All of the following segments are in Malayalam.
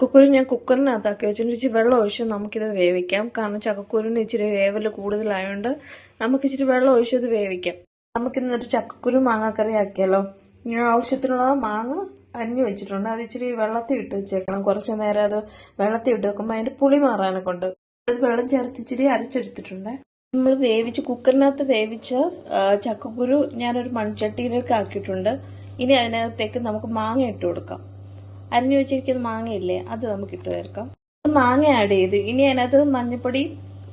ചക്കക്കുരു ഞാൻ കുക്കറിനകത്താക്കി വെച്ചിട്ട് ഇച്ചിരി വെള്ളം ഒഴിച്ച് നമുക്കിത് വേവിക്കാം. കാരണം ചക്കക്കുരുന്ന് ഇച്ചിരി വേവൽ കൂടുതലായതുകൊണ്ട് നമുക്ക് ഇച്ചിരി വെള്ളം ഒഴിച്ചത് വേവിക്കാം. നമുക്കിന്നൊരു ചക്കക്കുരു മാങ്ങാക്കറി ആക്കിയാലോ? ഞാൻ ആവശ്യത്തിനുള്ള മാങ്ങ അരിഞ്ഞു വെച്ചിട്ടുണ്ട്. അത് ഇച്ചിരി വെള്ളത്തിൽ ഇട്ട് വെച്ചേക്കണം. കുറച്ച് നേരം അത് വെള്ളത്തിൽ ഇട്ട് വെക്കുമ്പോൾ അതിന്റെ പുളി മാറാനെ കൊണ്ട് അത് വെള്ളം ചേർത്ത് ഇച്ചിരി അരച്ചെടുത്തിട്ടുണ്ട്. നമ്മൾ കുക്കറിനകത്ത് വേവിച്ച ചക്കക്കുരു ഞാനൊരു മൺചട്ടിയിലേക്ക് ആക്കിയിട്ടുണ്ട്. ഇനി അതിനകത്തേക്ക് നമുക്ക് മാങ്ങ ഇട്ട് കൊടുക്കാം. അരിഞ്ഞു വെച്ചിരിക്കുന്ന മാങ്ങയില്ലേ, അത് നമുക്ക് ഇട്ട് ചേർക്കാം. മാങ്ങ ആഡ് ചെയ്ത് ഇനി അതിനകത്ത് മഞ്ഞപ്പൊടി,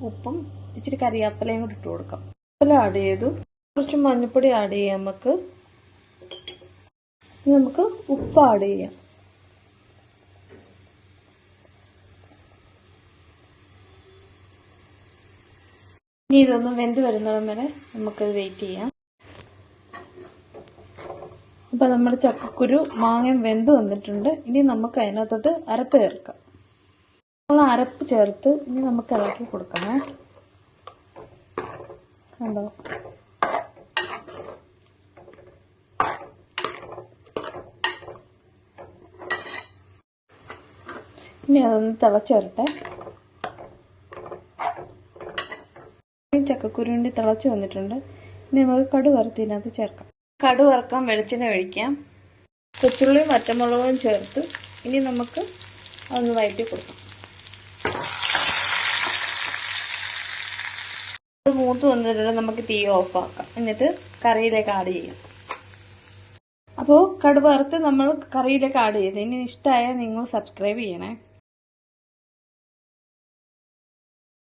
ഉപ്പും ഇച്ചിരി കറിവേപ്പിലയും കൂടി ഇട്ട് കൊടുക്കാം. ആഡ് ചെയ്തു. കുറച്ച് മഞ്ഞപ്പൊടി ആഡ് ചെയ്യാം. നമുക്ക് ഉപ്പ് ആഡ് ചെയ്യാം. ഇനി ഇതൊന്ന് വെന്ത് വരുന്നിടം വരെ നമുക്കത് വെയിറ്റ് ചെയ്യാം. അപ്പൊ നമ്മുടെ ചക്കക്കുരു മാങ്ങയും വെന്ത് വന്നിട്ടുണ്ട്. ഇനി നമുക്ക് അതിനകത്തോട്ട് അരപ്പ് ചേർക്കാം. നമ്മൾ അരപ്പ് ചേർത്ത് ഇനി നമുക്ക് ഇളക്കി കൊടുക്കണം. കണ്ടോ? ഇനി അതൊന്ന് തിളച്ചേരട്ടെ. ചക്കക്കുരുവിൻ്റെ തിളച്ച് വന്നിട്ടുണ്ട്. ഇനി നമുക്ക് കടുക് വറുത്തതിനകത്ത് ചേർക്കാം. കടുക് വറുക്കാൻ വെളിച്ചെണ്ണ ഒഴിക്കാം. കൊച്ചുള്ളിയും പച്ചമുളകും ചേർത്ത് ഇനി നമുക്ക് അതൊന്ന് വഴറ്റി കൊടുക്കാം. അത് മൂത്ത് വന്നിട്ട് നമുക്ക് തീ ഓഫാക്കാം. എന്നിട്ട് കറിയിലേക്ക് ആഡ് ചെയ്യാം. അപ്പോൾ കടുക് വറുത്ത് നമ്മൾ കറിയിലേക്ക് ആഡ് ചെയ്ത് ഇനി ഇഷ്ടമായാൽ നിങ്ങൾ സബ്സ്ക്രൈബ് ചെയ്യണേ.